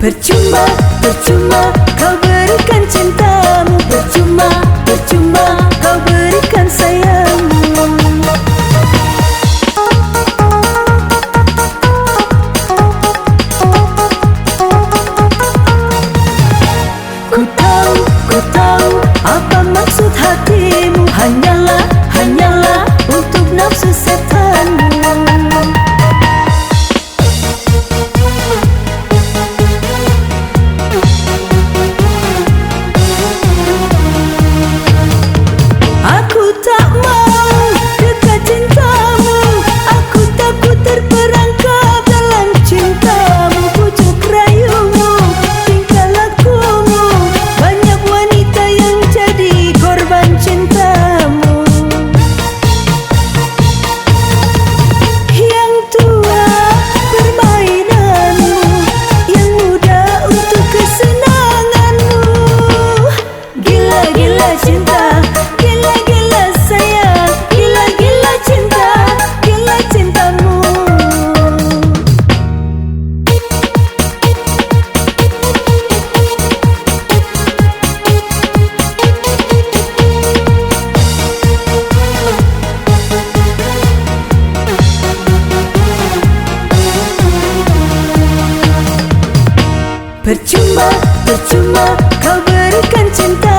Percuma, percuma kau berikan cintamu. Percuma, percuma kau berikan sayangmu. Ku tahu apa maksud hatimu. Hanyalah, hanyalah untuk nafsu setanmu. Aku tak mau dekat cintamu. Aku takut terperangkap dalam cintamu. Pujuk rayumu, tingkah lakumu, banyak wanita yang jadi korban cintamu. Yang tua permainanmu, yang muda untuk kesenanganmu. Gila-gila cinta, gila-gila sayang, gila-gila cinta, gila cintamu. Percuma, percuma kau berikan cinta.